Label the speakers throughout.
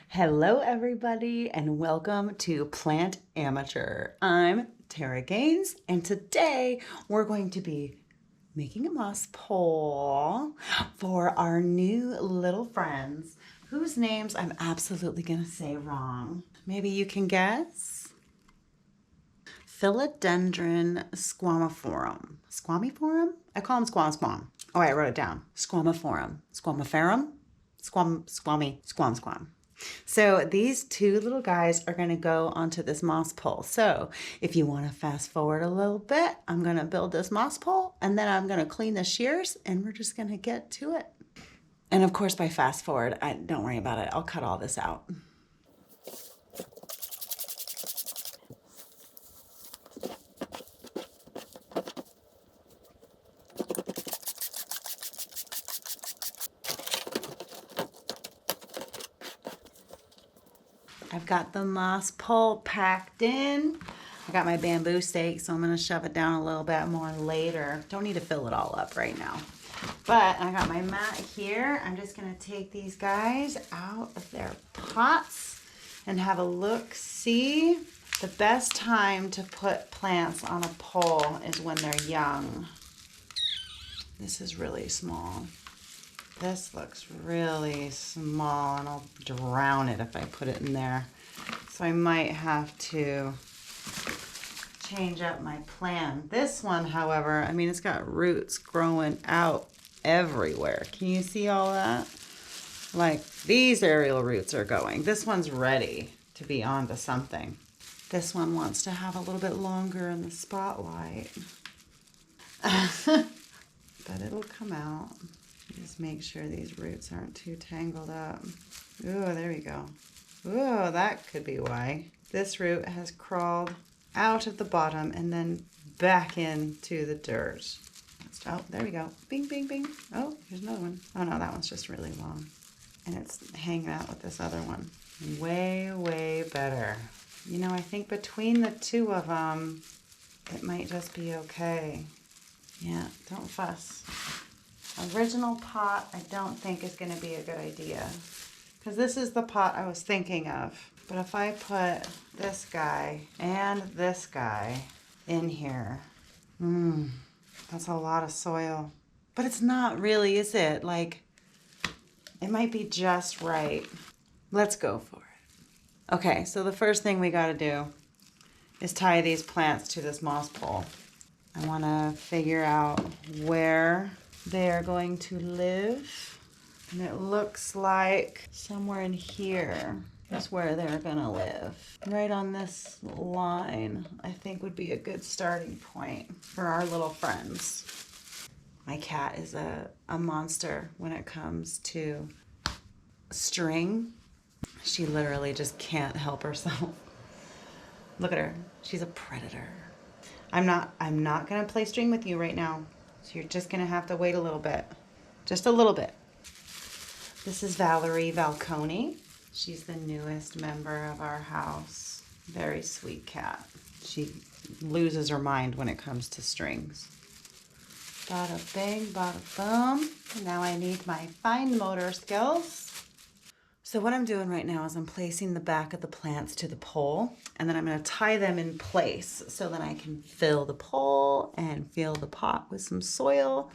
Speaker 1: Hello, everybody, and welcome to Plant Amateur. I'm Tara Gaines, and today we're going to be making a moss pole for our new little friends whose names I'm absolutely going to say wrong. Maybe you can guess? Philodendron squamiferum. Squamiferum? I call them squam. Oh, I wrote it down. Squamiferum. Squamiferum? Squam. So these two little guys are going to go onto this moss pole. So if you want to fast forward a little bit, I'm going to build this moss pole and then I'm going to clean the shears and we're just going to get to it. And of course, by fast forward, don't worry about it. I'll cut all this out. I've got the moss pole packed in. I got my bamboo stake, so I'm going to shove it down a little bit more later. Don't need to fill it all up right now. But I got my mat here. I'm just going to take these guys out of their pots and have a look-see. The best time to put plants on a pole is when they're young. This is really small. This looks really small and I'll drown it if I put it in there. So I might have to change up my plan. This one, however, I mean, it's got roots growing out everywhere. Can you see all that? Like these aerial roots are going. This one's ready to be onto something. This one wants to have a little bit longer in the spotlight. But it'll come out. Just make sure these roots aren't too tangled up. Oh, there we go. Oh, that could be why. This root has crawled out of the bottom and then back into the dirt. Oh, there we go. Bing, bing, bing. Oh, here's another one. Oh no, that one's just really long. And it's hanging out with this other one. Way, way better. You know, I think between the two of them, it might just be okay. Yeah, don't fuss. Original pot, I don't think is going to be a good idea. Because this is the pot I was thinking of. But if I put this guy and this guy in here, that's a lot of soil. But it's not really, is it? Like, it might be just right. Let's go for it. Okay, so the first thing we got to do is tie these plants to this moss pole. I want to figure out where they are going to live. And it looks like somewhere in here is where they're going to live. Right on this line, I think would be a good starting point for our little friends. My cat is a monster when it comes to string. She literally just can't help herself. Look at her. She's a predator. I'm not going to play string with you right now. So you're just going to have to wait a little bit. Just a little bit. This is Valerie Valconi. She's the newest member of our house. Very sweet cat. She loses her mind when it comes to strings. Bada bing, bada boom. Now I need my fine motor skills. So what I'm doing right now is I'm placing the back of the plants to the pole, and then I'm going to tie them in place so that I can fill the pole and fill the pot with some soil,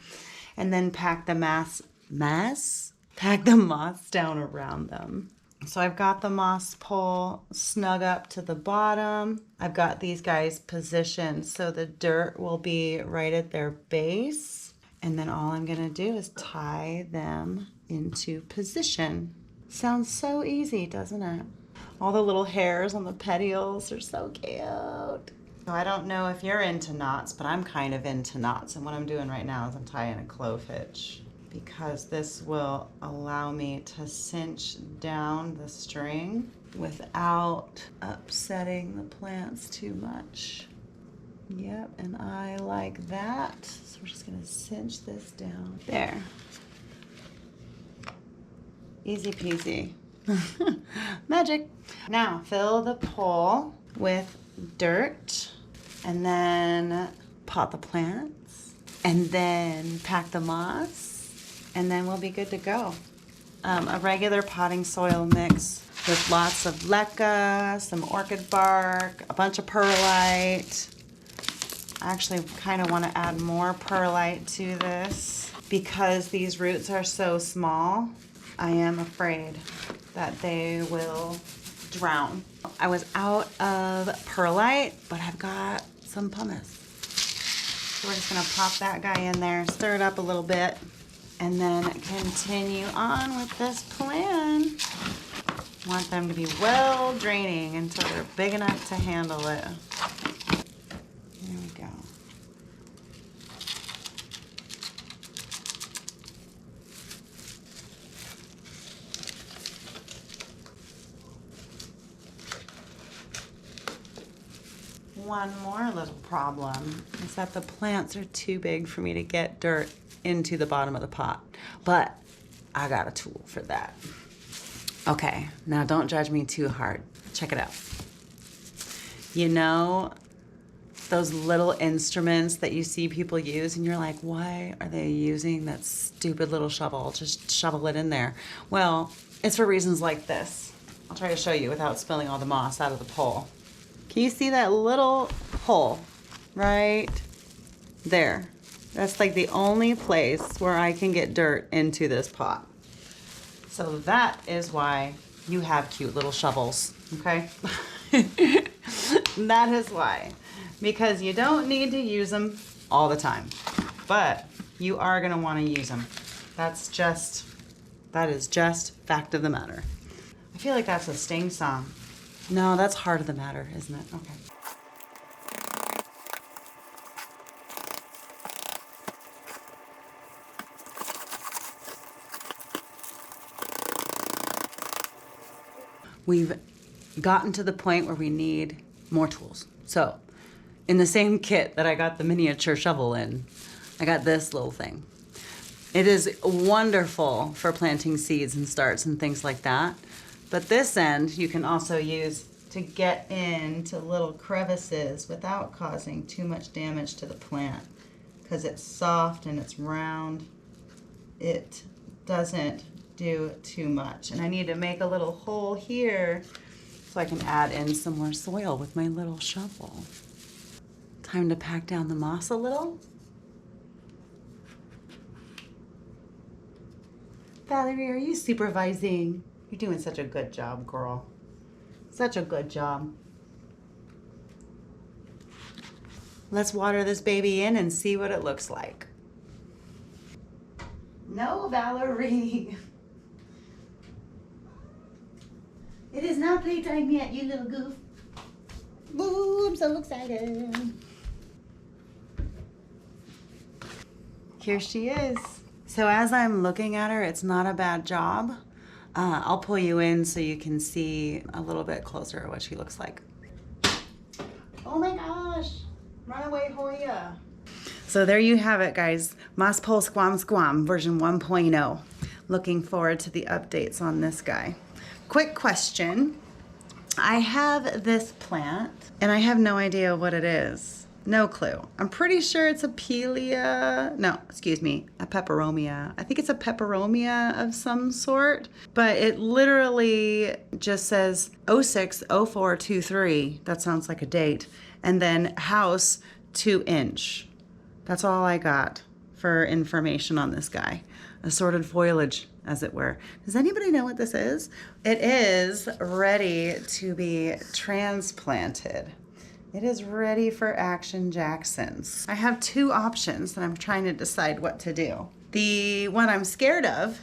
Speaker 1: and then pack the moss down around them. So I've got the moss pole snug up to the bottom. I've got these guys positioned so the dirt will be right at their base, and then all I'm going to do is tie them into position. Sounds so easy, doesn't it? All the little hairs on the petioles are so cute. So I don't know if you're into knots, but I'm kind of into knots. And what I'm doing right now is I'm tying a clove hitch because this will allow me to cinch down the string without upsetting the plants too much. Yep, and I like that. So we're just gonna cinch this down. There. Easy peasy. Magic. Now fill the pole with dirt and then pot the plants and then pack the moss and then we'll be good to go. A regular potting soil mix with lots of leca, some orchid bark, a bunch of perlite. I actually kind of want to add more perlite to this because these roots are so small. I am afraid that they will drown. I was out of perlite, but I've got some pumice. So we're just gonna pop that guy in there, stir it up a little bit, and then continue on with this plan. Want them to be well draining until they're big enough to handle it. There we go. One more little problem is that the plants are too big for me to get dirt into the bottom of the pot, but I got a tool for that. Okay, now don't judge me too hard. Check it out. You know those little instruments that you see people use and you're like, why are they using that stupid little shovel? Just shovel it in there. Well, it's for reasons like this. I'll try to show you without spilling all the moss out of the pole. Can you see that little hole right there? That's like the only place where I can get dirt into this pot. So that is why you have cute little shovels, okay? That is why. Because you don't need to use them all the time, but you are gonna wanna use them. That is just fact of the matter. I feel like that's a Sting song. No, that's Heart of the Matter, isn't it? Okay. We've gotten to the point where we need more tools. So, in the same kit that I got the miniature shovel in, I got this little thing. It is wonderful for planting seeds and starts and things like that. But this end you can also use to get into little crevices without causing too much damage to the plant. Because it's soft and it's round, it doesn't do too much. And I need to make a little hole here so I can add in some more soil with my little shovel. Time to pack down the moss a little. Valerie, are you supervising? You're doing such a good job, girl. Such a good job. Let's water this baby in and see what it looks like. No, Valerie. It is not playtime yet, you little goof. Ooh, I'm so excited. Here she is. So as I'm looking at her, it's not a bad job. I'll pull you in so you can see a little bit closer what she looks like. Oh my gosh, runaway Hoya. So there you have it, guys. Moss Pole Squam version 1.0. Looking forward to the updates on this guy. Quick question. I have this plant and I have no idea what it is. No clue. I'm pretty sure it's a peperomias. No, excuse me, a peperomia. I think it's a peperomia of some sort, but it literally just says 060423. That sounds like a date. And then house 2-inch. That's all I got for information on this guy. Assorted foliage, as it were. Does anybody know what this is? It is ready to be transplanted. It is ready for Action Jacksons. I have two options that I'm trying to decide what to do. The one I'm scared of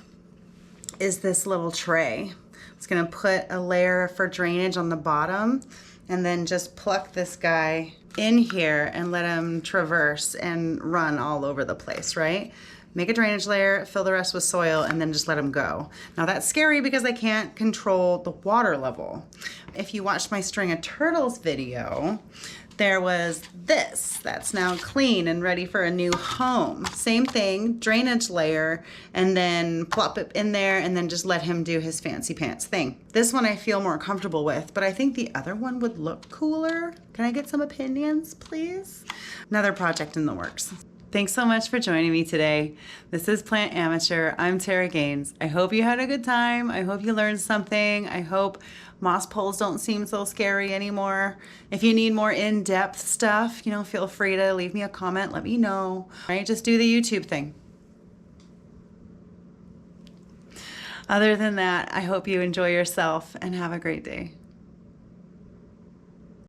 Speaker 1: is this little tray. It's gonna put a layer for drainage on the bottom and then just pluck this guy in here and let him traverse and run all over the place, right? Make a drainage layer, fill the rest with soil, and then just let them go. Now that's scary because I can't control the water level. If you watched my string of turtles video, there was this that's now clean and ready for a new home. Same thing, drainage layer, and then plop it in there and then just let him do his fancy pants thing. This one I feel more comfortable with, but I think the other one would look cooler. Can I get some opinions, please? Another project in the works. Thanks so much for joining me today. This is Plant Amateur. I'm Tara Gaines. I hope you had a good time. I hope you learned something. I hope moss poles don't seem so scary anymore. If you need more in-depth stuff, feel free to leave me a comment. Let me know. Right? Just do the YouTube thing. Other than that, I hope you enjoy yourself and have a great day.